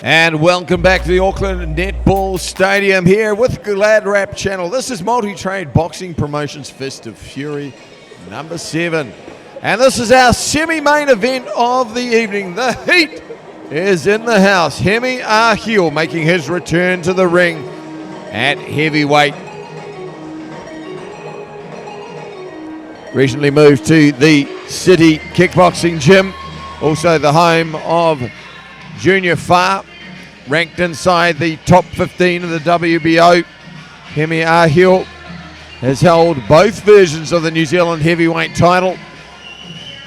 And welcome back to the Auckland Netball Stadium here with GladrapChannel. This is Multitrade Boxing Promotions Fist of Fury number 7. And this is our semi-main event of the evening. The heat is in the house. Hemi Ahio making his return to the ring at heavyweight. Recently moved to the City Kickboxing Gym, also the home of Junior Far, ranked inside the top 15 of the WPBA. Hemi Ahio has held both versions of the New Zealand heavyweight title.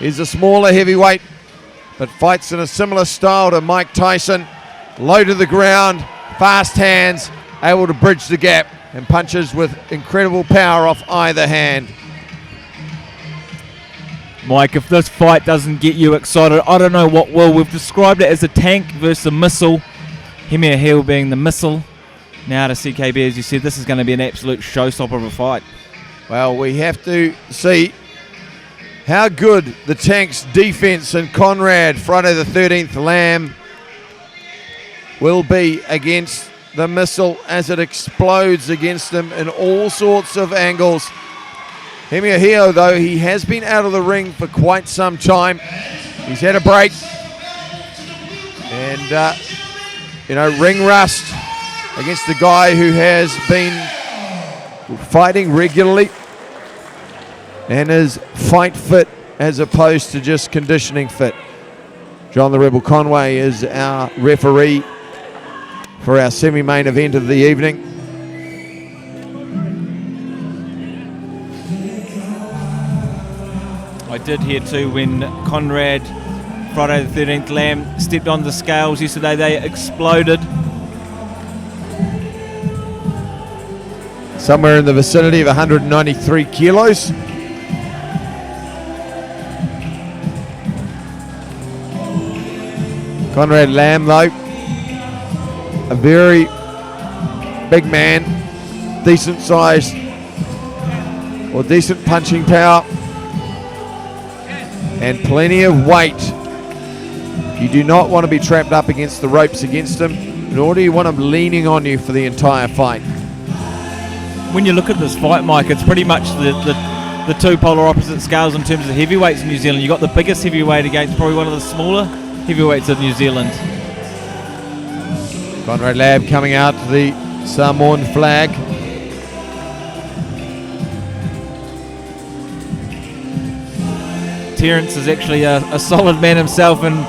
He's a smaller heavyweight, but fights in a similar style to Mike Tyson. Low to the ground, fast hands, able to bridge the gap, and punches with incredible power off either hand. Mike, if this fight doesn't get you excited, I don't know what will. We've described it as a tank versus a missile. Hemi Ahio being the missile. Now to CKB, as you said, this is going to be an absolute showstopper of a fight. Well, we have to see how good the tank's defense and Conrad, Friday the 13th Lamb, will be against the missile as it explodes against him in all sorts of angles. Hemi Ahio, though, he has been out of the ring for quite some time. He's had a break. And, ring rust against the guy who has been fighting regularly and is fight fit as opposed to just conditioning fit. John the Rebel Conway is our referee for our semi-main event of the evening. I did hear too when Conrad, Friday the 13th Lamb, stepped on the scales yesterday, they exploded. Somewhere in the vicinity of 193 kilos. Conrad Lamb, though, a very big man, decent size or decent punching power, and plenty of weight. You do not want to be trapped up against the ropes against him, nor do you want him leaning on you for the entire fight. When you look at this fight, Mike, it's pretty much the two polar opposite scales in terms of heavyweights in New Zealand. You've got the biggest heavyweight against probably one of the smaller heavyweights of New Zealand. Conrad Lamb coming out to the Samoan flag. Terence is actually a solid man himself, and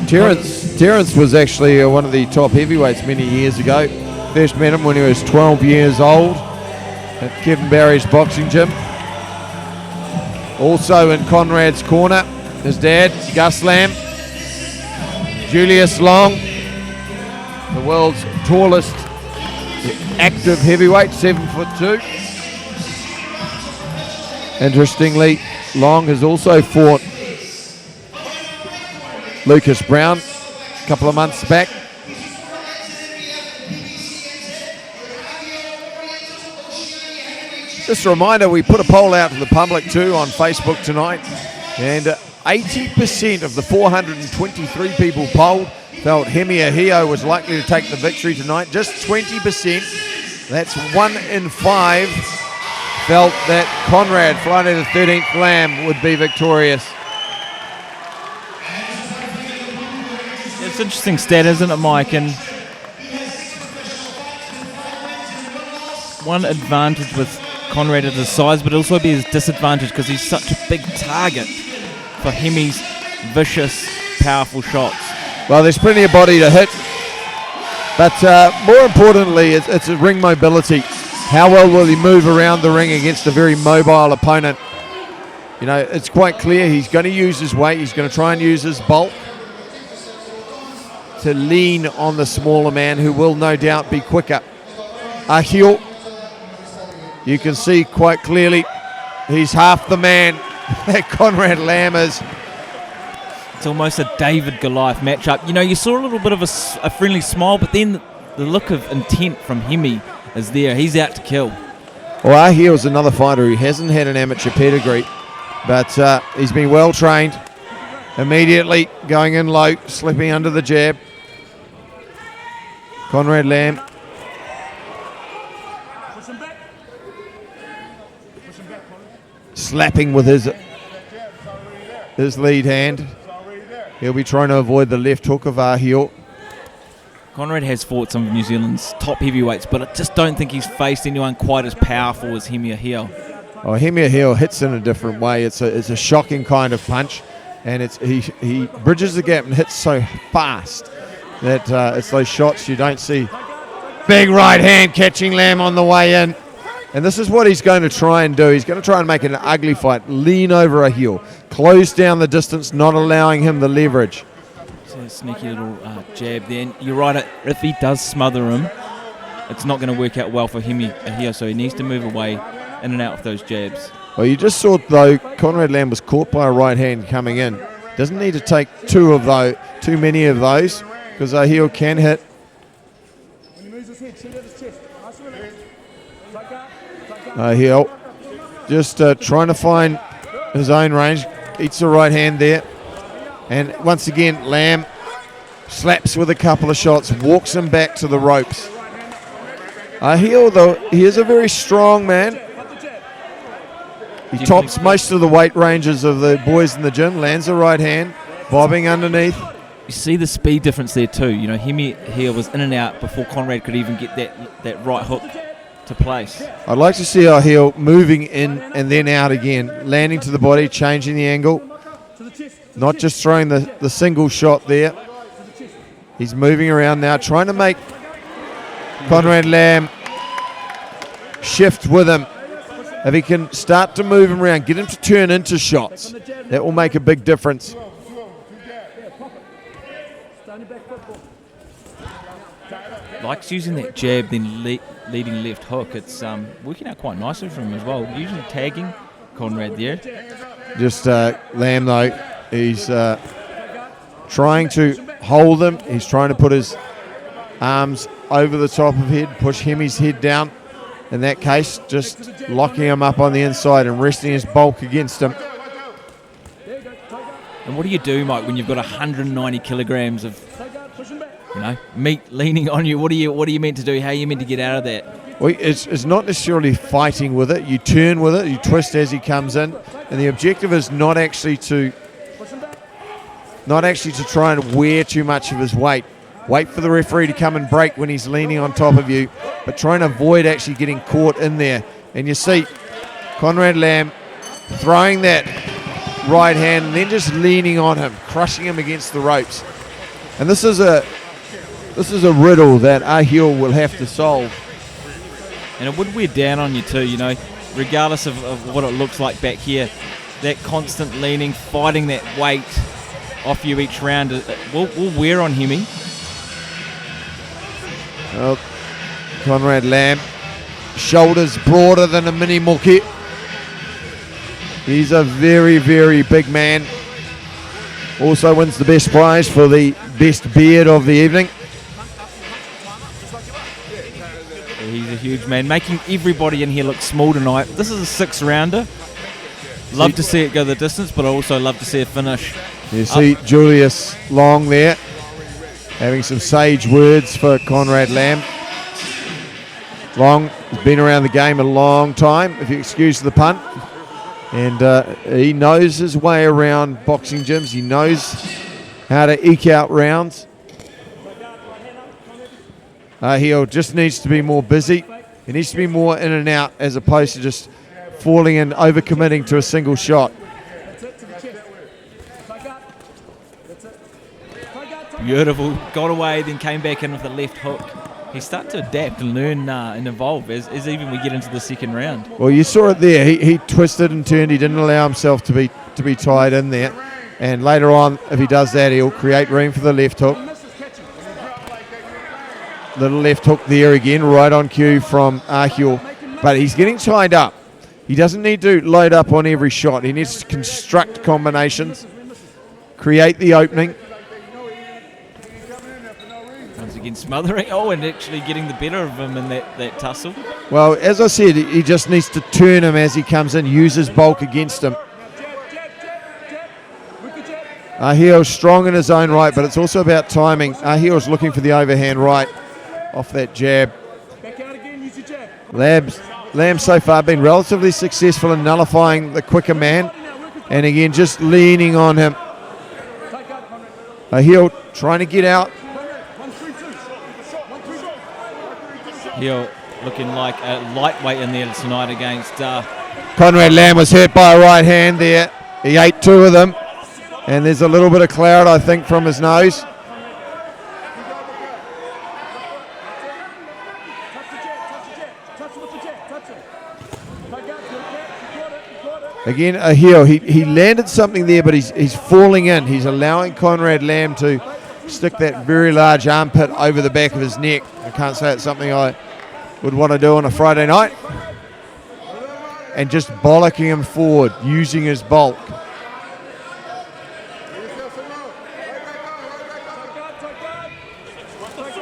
Terence was actually one of the top heavyweights many years ago. First met him when he was 12 years old at Kevin Barry's boxing gym. Also in Conrad's corner, his dad, Gus Lamb, Julius Long, the world's tallest active heavyweight, 7'2". Interestingly, Long has also fought Lucas Browne a couple of months back. Just a reminder, we put a poll out to the public too on Facebook tonight, and 80% of the 423 people polled felt Hemi Ahio was likely to take the victory tonight. Just 20%, that's 1 in 5, felt that Conrad, Friday the 13th Lamb, would be victorious. it's an interesting stat, isn't it, Mike? And one advantage with Conrad is his size, but also be his disadvantage because he's such a big target for Hemi's vicious, powerful shots. Well, there's plenty of body to hit, but more importantly, it's a ring mobility. How well will he move around the ring against a very mobile opponent? You know, it's quite clear he's going to use his weight. He's going to try and use his bulk to lean on the smaller man, who will no doubt be quicker. Ahio, you can see quite clearly he's half the man that Conrad Lamb is. It's almost a David Goliath matchup. You know, you saw a little bit of a friendly smile, but then the look of intent from Hemi is there. He's out to kill. Well, Ahio is another fighter who hasn't had an amateur pedigree, but he's been well trained. Immediately going in low, slipping under the jab. Conrad Lamb. Slapping with his lead hand. He'll be trying to avoid the left hook of Ahio. Conrad has fought some of New Zealand's top heavyweights, but I just don't think he's faced anyone quite as powerful as Hemi Ahio. Oh, Hemi Ahio hits in a different way. It's a shocking kind of punch, and he bridges the gap and hits so fast that it's those shots you don't see. Big right hand catching Lamb on the way in. And this is what he's going to try and do. He's going to try and make it an ugly fight. Lean over a heel. Close down the distance, not allowing him the leverage. So a sneaky little jab there. And you're right, if he does smother him, it's not going to work out well for Hemi Ahio, so he needs to move away in and out of those jabs. Well, you just saw, though, Conrad Lamb was caught by a right hand coming in. Doesn't need to take too many of those, because Ahio can hit. Ahio just trying to find his own range. Eats the right hand there. And once again, Lamb slaps with a couple of shots, walks him back to the ropes. Ahio, though, he is a very strong man. He tops most of the weight ranges of the boys in the gym, lands a right hand, bobbing underneath. You see the speed difference there too. You know, Hemi Ahio was in and out before Conrad could even get that right hook to place. I'd like to see Ahio moving in and then out again, landing to the body, changing the angle, not just throwing the single shot there. He's moving around now, trying to make Conrad Lamb shift with him. If he can start to move him around, get him to turn into shots, that will make a big difference. Likes using that jab, then leading left hook. It's working out quite nicely for him as well. Usually tagging Conrad there. Just Lamb, though, he's trying to hold him. He's trying to put his arms over the top of head, push Hemi's head down. In that case, just locking him up on the inside and resting his bulk against him. And what do you do, Mike, when you've got 190 kilograms of meat leaning on you? What are you meant to do? How are you meant to get out of that? Well, it's not necessarily fighting with it. You turn with it, you twist as he comes in, and the objective is not actually to try and wear too much of his weight. Wait for the referee to come and break when he's leaning on top of you, but try and avoid actually getting caught in there. And you see Conrad Lamb throwing that right hand and then just leaning on him, crushing him against the ropes. And this is a riddle that Ahio will have to solve. And it would wear down on you too, regardless of what it looks like back here. That constant leaning, fighting that weight off you each round will wear on Hemi. Well, Conrad Lamb, shoulders broader than a mini muki. He's a very, very big man. Also wins the best prize for the best beard of the evening. He's a huge man, making everybody in here look small tonight. This is a 6-rounder. Love to see it go the distance, but I also love to see it finish. You see Julius Long there, having some sage words for Conrad Lamb. Long has been around the game a long time, if you excuse the pun. And he knows his way around boxing gyms. He knows how to eke out rounds. He just needs to be more busy. He needs to be more in and out as opposed to just falling and overcommitting to a single shot. Beautiful. Got away, then came back in with the left hook. He started to adapt and learn and evolve as even we get into the second round. Well, you saw it there. He twisted and turned. He didn't allow himself to be tied in there. And later on, if he does that, he'll create room for the left hook. Little left hook there again, right on cue from Ahio. But he's getting tied up. He doesn't need to load up on every shot. He needs to construct combinations, create the opening. Once again, smothering. And actually getting the better of him in that tussle. Well, as I said, he just needs to turn him as he comes in, use his bulk against him. Ahio's strong in his own right, but it's also about timing. Ahio's looking for the overhand right. off that jab. Lamb so far been relatively successful in nullifying the quicker man, and again just leaning on him. Ahio trying to get out. Ahio looking like a lightweight in there tonight against Conrad Lamb was hurt by a right hand there. He ate two of them, and there's a little bit of cloud, I think, from his nose. Again, Ahio, he landed something there, but he's falling in. He's allowing Conrad Lamb to stick that very large armpit over the back of his neck. I can't say it's something I would want to do on a Friday night. And just bollocking him forward, using his bulk.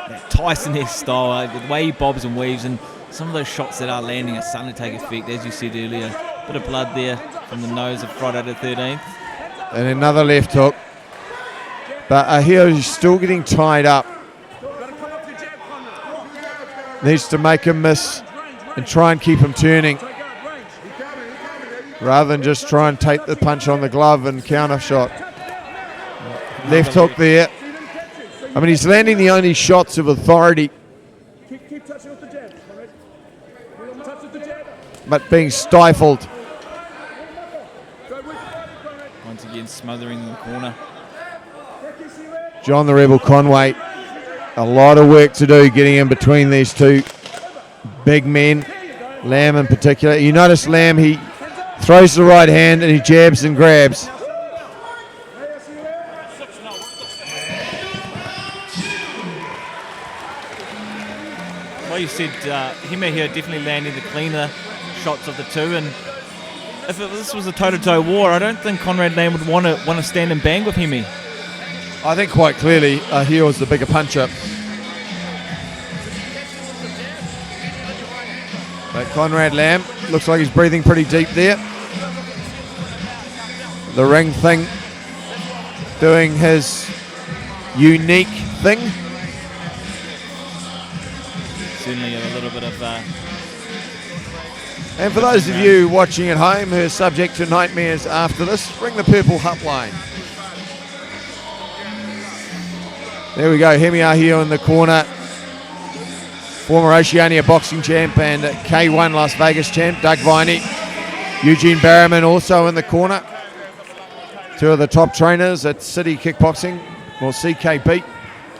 That Tyson-esque style, the way he bobs and weaves, and some of those shots that are landing are starting to take effect, as you said earlier. Bit of blood there from the nose of Friday the 13th. And another left hook. But Ahio is still getting tied up. Needs to make him miss and try and keep him turning, rather than just try and take the punch on the glove and counter shot. Left hook there. I mean, he's landing the only shots of authority, but being stifled. Once again, smothering the corner. John the Rebel Conway, a lot of work to do getting in between these two big men, Lamb in particular. You notice Lamb, he throws the right hand and he jabs and grabs. Well, you said Hemi here definitely landing the cleaner shots of the two, and if this was a toe-to-toe war, I don't think Conrad Lamb would want to stand and bang with Hemi. I think quite clearly Ahio is the bigger puncher. But Conrad Lamb looks like he's breathing pretty deep there. The ring thing doing his unique thing. Certainly a little bit of... And for those of you watching at home who are subject to nightmares after this, ring the purple hotline. There we go, Hemi Ahio in the corner. Former Oceania boxing champ and K1 Las Vegas champ, Doug Viney. Eugene Barrowman also in the corner. Two of the top trainers at City Kickboxing, or CKB.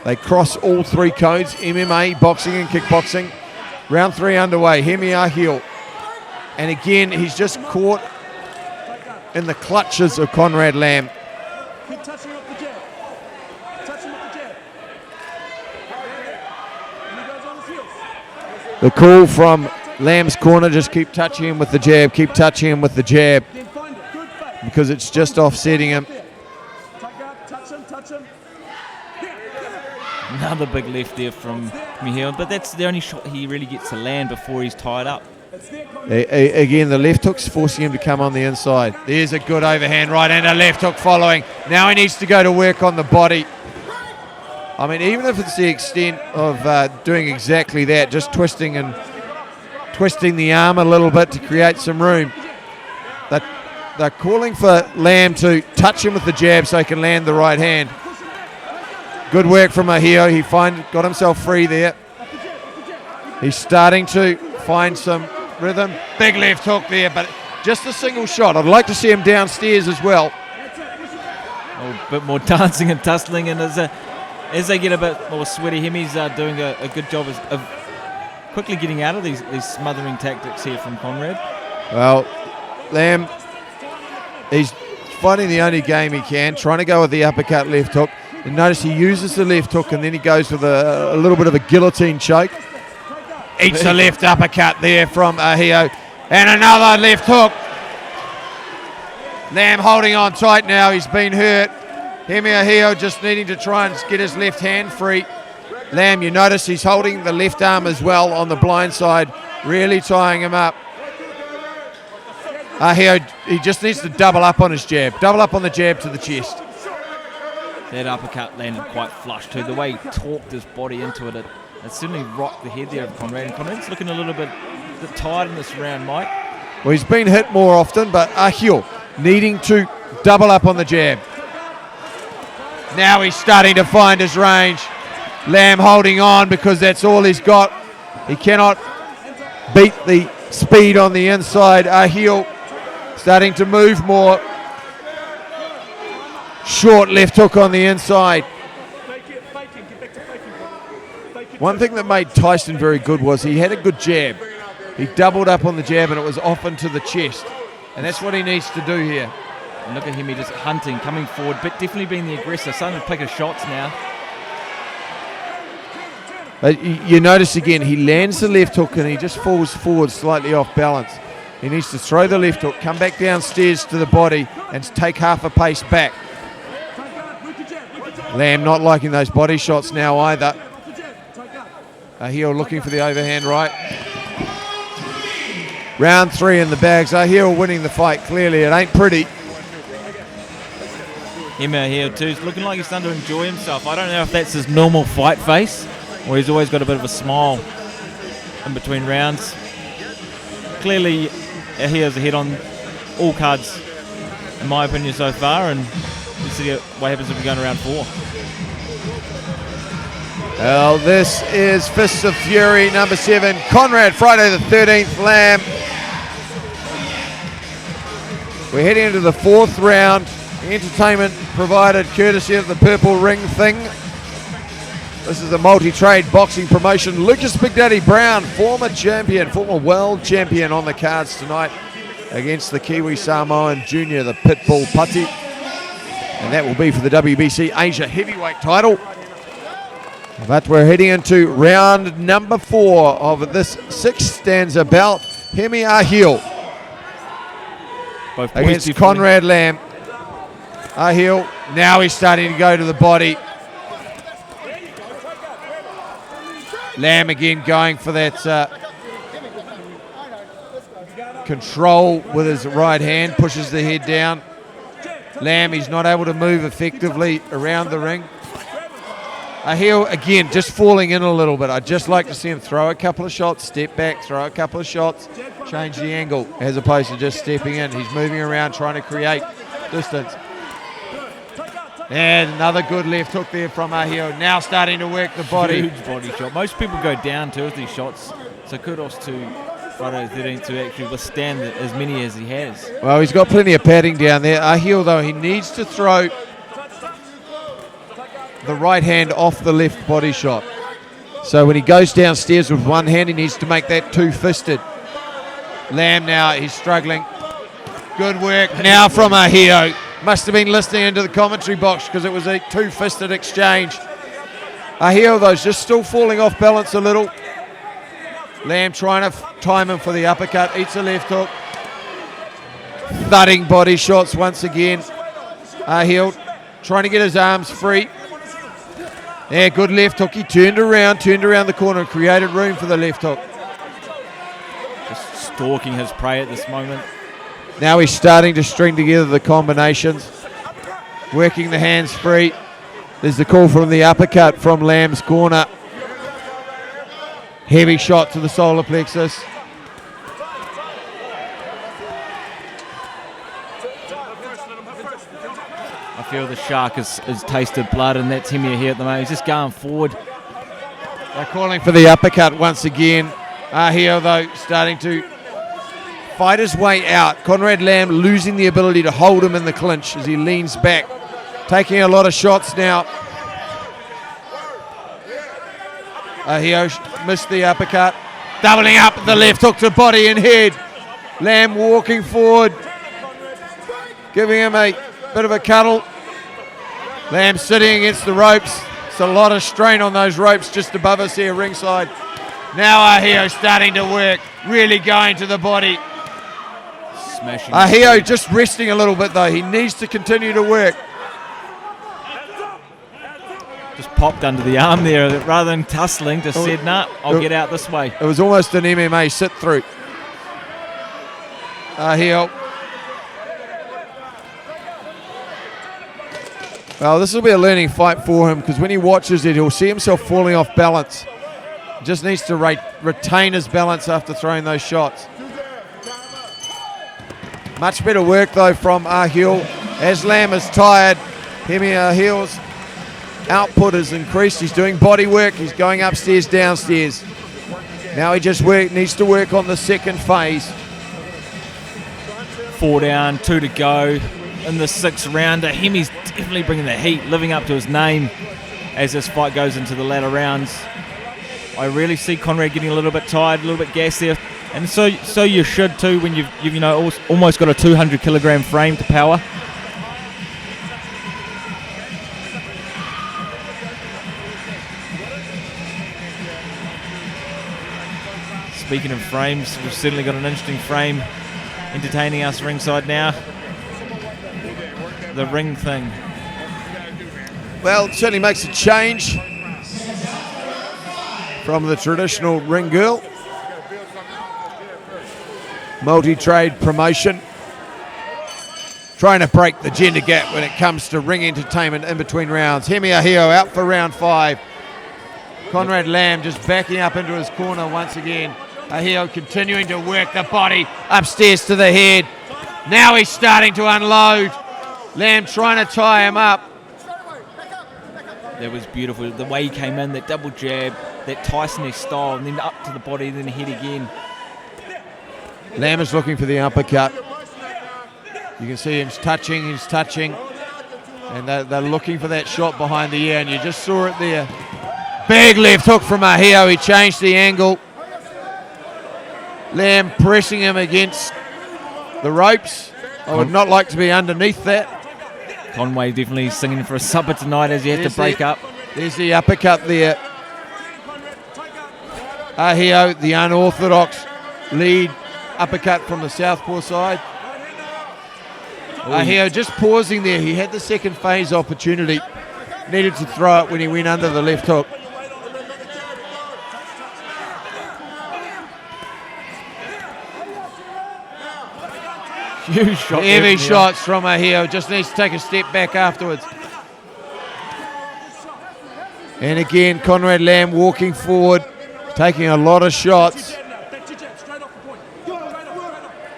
They cross all three codes, MMA, boxing and kickboxing. Round 3 underway, Hemi Ahio. And again, he's just caught in the clutches of Conrad Lamb. The call from Lamb's corner, just keep touching him with the jab, keep touching him with the jab, because it's just offsetting him. Another big left there from Ahio, but that's the only shot he really gets to land before he's tied up. Again, the left hook's forcing him to come on the inside. There's a good overhand right and a left hook following. Now he needs to go to work on the body. I mean, even if it's the extent of doing exactly that, just twisting the arm a little bit to create some room. They're calling for Lamb to touch him with the jab so he can land the right hand. Good work from Ahio. He got himself free there. He's starting to find some rhythm. Big left hook there, but just a single shot. I'd like to see him downstairs as well. A bit more dancing and tussling, and as they get a bit more sweaty, Hemi's doing a good job of quickly getting out of these smothering tactics here from Conrad. Well, Lamb, he's fighting the only game he can, trying to go with the uppercut left hook. And notice he uses the left hook and then he goes with a little bit of a guillotine choke. Eats the left uppercut there from Ahio. And another left hook. Lamb holding on tight now. He's been hurt. Hemi Ahio just needing to try and get his left hand free. Lamb, you notice he's holding the left arm as well on the blind side, really tying him up. Ahio, he just needs to double up on his jab. Double up on the jab to the chest. That uppercut landed quite flush too. The way he torqued his body into it, It certainly rocked the head there of Conrad. And Conrad's looking a little bit tired in this round, Mike. Well, he's been hit more often, but Ahio needing to double up on the jab. Now he's starting to find his range. Lamb holding on because that's all he's got. He cannot beat the speed on the inside. Ahio starting to move more. Short left hook on the inside. One thing that made Tyson very good was he had a good jab. He doubled up on the jab and it was often to the chest. And that's what he needs to do here. And look at him, he just hunting, coming forward, but definitely being the aggressor, starting to pick his shots now. But you notice again, he lands the left hook and he just falls forward slightly off balance. He needs to throw the left hook, come back downstairs to the body and take half a pace back. Lamb not liking those body shots now either. Ahio looking for the overhand right. Round 3 in the bags. Ahio winning the fight clearly. It ain't pretty. Hemi here too. He's looking like he's starting to enjoy himself. I don't know if that's his normal fight face or he's always got a bit of a smile in between rounds. Clearly, Ahio's ahead on all cards, in my opinion, so far, and let's see what happens if we go to round 4. Well, this is Fists of Fury number 7. Conrad, Friday the 13th, Lamb. We're heading into the 4th round. Entertainment provided courtesy of the Purple Ring Thing. This is a multi-trade boxing promotion. Lucas Big Daddy Browne, former champion, former world champion on the cards tonight against the Kiwi Samoan Junior, the Pitbull Pati. And that will be for the WBC Asia heavyweight title. But we're heading into round number 4 of this 6-stanza bout. Hemi Ahio against Conrad Lamb. Ahio, now he's starting to go to the body. Lamb again going for that control with his right hand, pushes the head down. Lamb, he's not able to move effectively around the ring. Ahio again just falling in a little bit. I'd just like to see him throw a couple of shots, step back, throw a couple of shots, change the angle as opposed to just stepping in. He's moving around trying to create distance. And another good left hook there from Ahio. Now starting to work the body. Huge body shot. Most people go down too with these shots. So kudos to Friday the 13th to actually withstand as many as he has. Well, he's got plenty of padding down there. Ahio, though, he needs to throw the right hand off the left body shot. So when he goes downstairs with one hand, he needs to make that two-fisted. Lamb now, he's struggling. Good work now from Ahio. Must have been listening into the commentary box because it was a two-fisted exchange. Ahio, though, is just still falling off balance a little. Lamb trying to time him for the uppercut. Eats a left hook. Thudding body shots once again. Ahio trying to get his arms free. Yeah, good left hook. He turned around the corner and created room for the left hook. Just stalking his prey at this moment. Now he's starting to string together the combinations, working the hands free. There's the call from the uppercut from Lamb's corner. Heavy shot to the solar plexus. I feel the shark has tasted blood, and that's Hemi here at the moment. He's just going forward. They're calling for the uppercut once again. Ahio, though, starting to fight his way out. Conrad Lamb losing the ability to hold him in the clinch as he leans back. Taking a lot of shots now. Ahio missed the uppercut. Doubling up the left hook to body and head. Lamb walking forward. Giving him a bit of a cuddle. Lamb sitting against the ropes. It's a lot of strain on those ropes just above us here ringside. Now Ahio starting to work. Really going to the body. Smashing. Ahio just resting a little bit though. He needs to continue to work. Just popped under the arm there rather than tussling. Just said, nah, I'll get out this way. It was almost an MMA sit through. Ahio. Well, this will be a learning fight for him because when he watches it, he'll see himself falling off balance. Just needs to retain his balance after throwing those shots. Much better work though from Ahio. As Lamb is tired, Hemi Ahio's output has increased. He's doing body work. He's going upstairs, downstairs. Now he just needs to work on the second phase. 4 down, 2 to go in the 6th rounder. Hemi's definitely bringing the heat, living up to his name as this fight goes into the latter rounds. I really see Conrad getting a little bit tired, a little bit gassed there, and so you should too when you've almost got a 200 kilogram frame to power. Speaking of frames, we've certainly got an interesting frame entertaining us ringside now. The ring thing. Well, it certainly makes a change from the traditional ring girl. Multitrade promotion. Trying to break the gender gap when it comes to ring entertainment in between rounds. Hemi Ahio out for round 5. Conrad Lamb just backing up into his corner once again. Ahio continuing to work the body upstairs to the head. Now he's starting to unload. Lamb trying to tie him up. That was beautiful. The way he came in, that double jab, that Tyson-esque style, and then up to the body, then head again. Lamb is looking for the uppercut. You can see he's touching, and they're looking for that shot behind the ear, and you just saw it there. Big left hook from Ahio. He changed the angle. Lamb pressing him against the ropes. I would not like to be underneath that. Conway definitely singing for a supper tonight as you have to break up. There's the uppercut there. Ahio, the unorthodox lead uppercut from the southpaw side. Ahio just pausing there. He had the second phase opportunity. Needed to throw it when he went under the left hook. Huge shot. Heavy shots from Ahio. Just needs to take a step back afterwards. And again, Conrad Lamb walking forward, taking a lot of shots.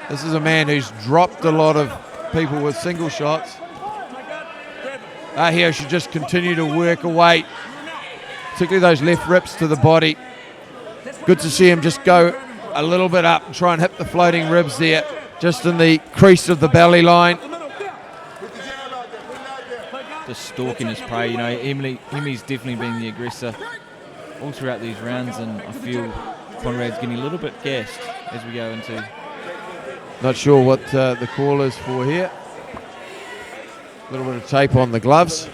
This is a man who's dropped a lot of people with single shots. Ahio should just continue to work away, particularly those left rips to the body. Good to see him just go a little bit up and try and hit the floating ribs there, just in the crease of the belly line. Just stalking his prey. You know, Hemi's definitely been the aggressor all throughout these rounds, and I feel Conrad's getting a little bit gassed as we go into. Not sure what the call is for here. A little bit of tape on the gloves.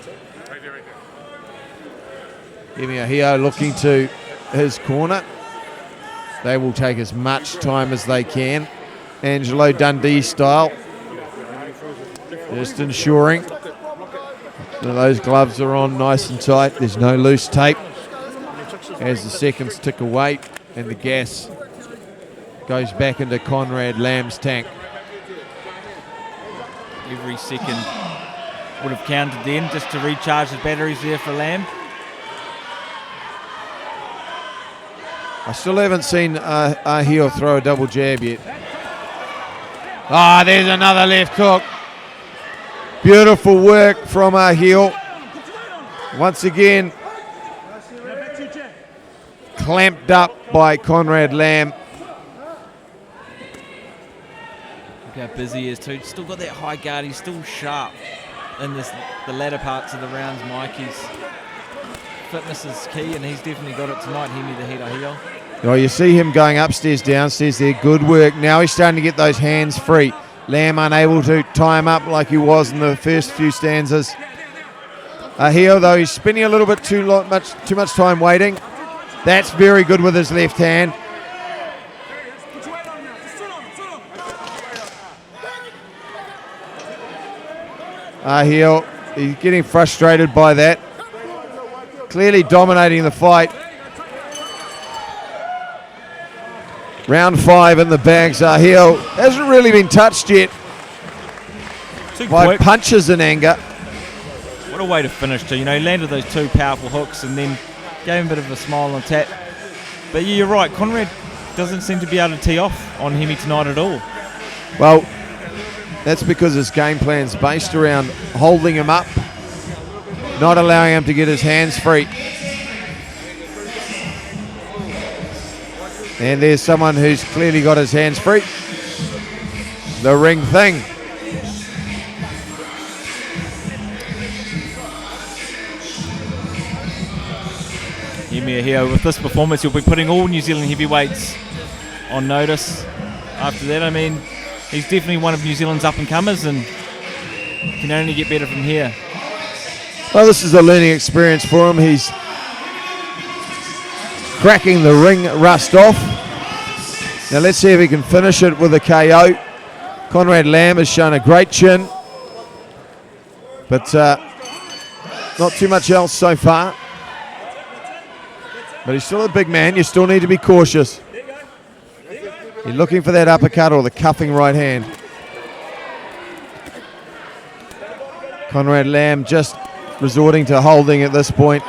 Hemi Ahio looking to his corner. They will take as much time as they can. Angelo Dundee style. Just ensuring that those gloves are on nice and tight. There's no loose tape as the seconds tick away and the gas goes back into Conrad Lamb's tank. Every second would have counted then, just to recharge the batteries there for Lamb. I still haven't seen Ahio throw a double jab yet. Ah, there's another left hook. Beautiful work from Ahio. Once again, clamped up by Conrad Lamb. Look how busy he is too. Still got that high guard. He's still sharp in the latter parts of the rounds, Mike. His fitness is key, and he's definitely got it tonight. Hemi the head Ahio. Oh, you see him going upstairs, downstairs there. Good work. Now he's starting to get those hands free. Lamb unable to tie him up like he was in the first few stanzas. Ahio, though, he's spending a little bit too much time waiting. That's very good with his left hand. Ahio, he's getting frustrated by that. Clearly dominating the fight. Round 5 in the bags. Ahio hasn't really been touched yet by punches in anger. What a way to finish too. You know, he landed those two powerful hooks and then gave him a bit of a smile on tap. But yeah, you're right. Conrad doesn't seem to be able to tee off on Hemi tonight at all. Well, that's because his game plan's based around holding him up, not allowing him to get his hands free. And there's someone who's clearly got his hands free. The ring thing. Hemi Ahio, with this performance, you'll be putting all New Zealand heavyweights on notice. After that, I mean, he's definitely one of New Zealand's up-and-comers and can only get better from here. Well, this is a learning experience for him. He's cracking the ring rust off. Now let's see if he can finish it with a KO. Conrad Lamb has shown a great chin, but not too much else so far. But he's still a big man. You still need to be cautious. You're looking for that uppercut or the cuffing right hand. Conrad Lamb just resorting to holding at this point.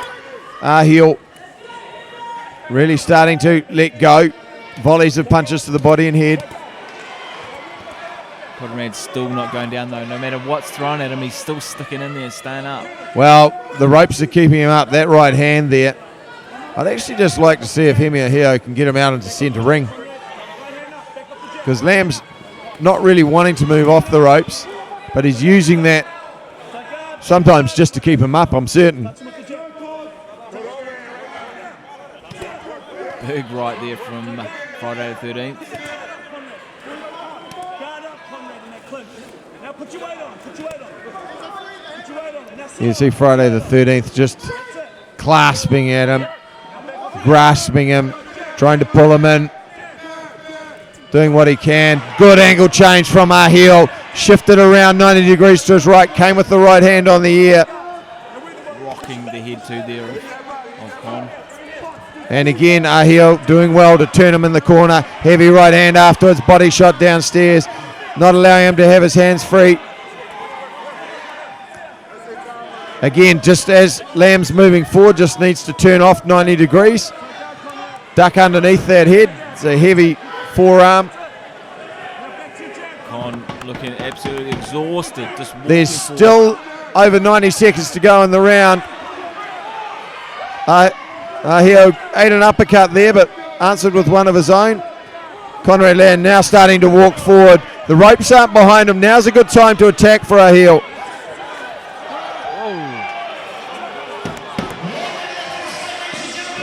Ahio really starting to let go. Volleys of punches to the body and head. Conrad's still not going down though. No matter what's thrown at him, he's still sticking in there, staying up. Well, the ropes are keeping him up. That right hand there. I'd actually just like to see if Hemi Ahio can get him out into centre ring, because Lamb's not really wanting to move off the ropes, but he's using that sometimes just to keep him up, I'm certain. Big right there from Friday the 13th. You can see Friday the 13th just clasping at him, grasping him, trying to pull him in, doing what he can. Good angle change from Ahio, shifted around 90 degrees to his right, came with the right hand on the ear. Rocking the head to there of Con. And again, Ahio doing well to turn him in the corner. Heavy right hand afterwards, body shot downstairs, not allowing him to have his hands free. Again, just as Lamb's moving forward, just needs to turn off 90 degrees. Duck underneath that head. It's a heavy forearm. Con looking absolutely exhausted. Just there's still over 90 seconds to go in the round. Ahio ate an uppercut there, but answered with one of his own. Conrad Lamb now starting to walk forward. The ropes aren't behind him. Now's a good time to attack for Ahio.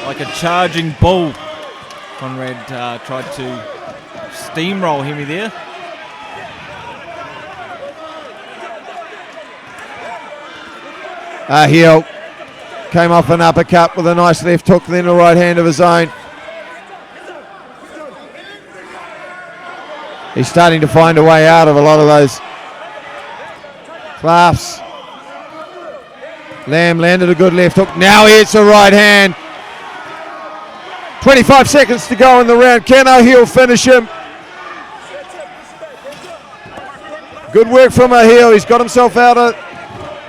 Like a charging bull. Conrad tried to steamroll Hemi there. Ahio came off an uppercut with a nice left hook, then a right hand of his own. He's starting to find a way out of a lot of those clasps. Lamb landed a good left hook. Now he hits a right hand. 25 seconds to go in the round. Can Ahio finish him? Good work from Ahio. He's got himself out of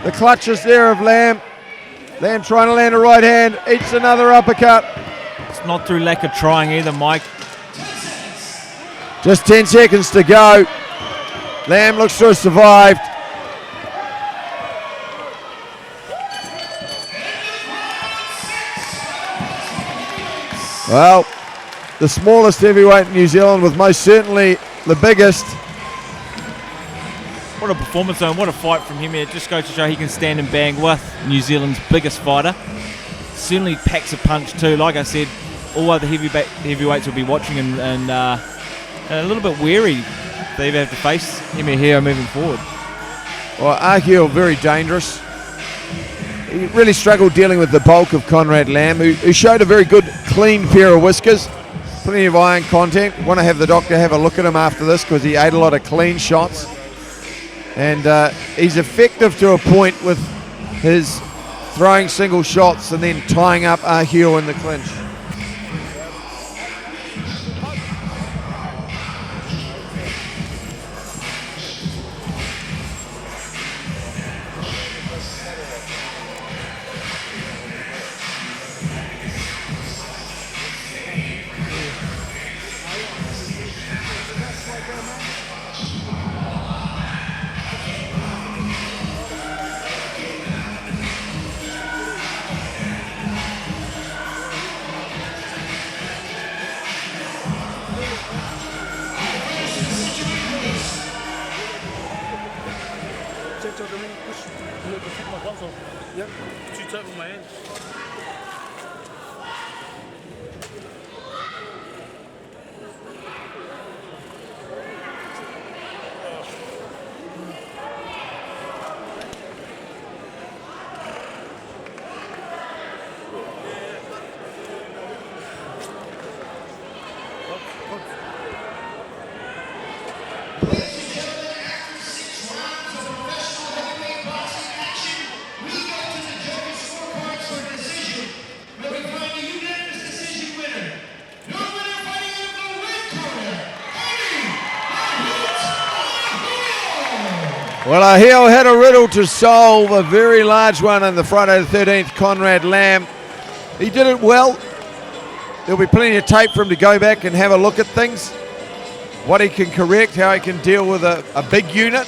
the clutches there of Lamb. Lamb trying to land a right hand. Eats another uppercut. It's not through lack of trying either, Mike. Just 10 seconds to go. Lamb looks to have survived. Well, the smallest heavyweight in New Zealand with most certainly the biggest. What a performance though, and what a fight from him. It just goes to show he can stand and bang with New Zealand's biggest fighter. Certainly packs a punch too. Like I said, all other heavyweights will be watching and a little bit wary they have to face him here moving forward. Well, Ahio very dangerous. He really struggled dealing with the bulk of Conrad Lamb, who showed a very good, clean pair of whiskers. Plenty of iron contact. Want to have the doctor have a look at him after this because he ate a lot of clean shots. And he's effective to a point with his throwing single shots and then tying up Ahio in the clinch. Well, Ahio had a riddle to solve, a very large one on the Friday the 13th, Conrad Lamb. He did it well. There'll be plenty of tape for him to go back and have a look at things. What he can correct, how he can deal with a big unit.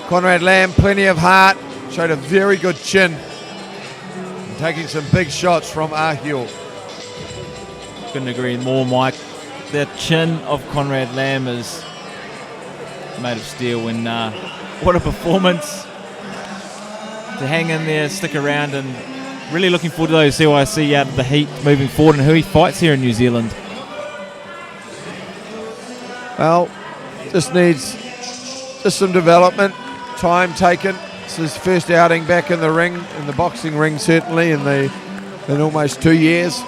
Conrad Lamb, plenty of heart, showed a very good chin. And taking some big shots from Ahio. Couldn't agree more, Mike. The chin of Conrad Lamb is made of steel, and what a performance to hang in there, stick around, and really looking forward to those CYC out of the heat moving forward and who he fights here in New Zealand. Well, just needs just some development, time taken. It's his first outing back in the ring, in the boxing ring certainly, in almost 2 years.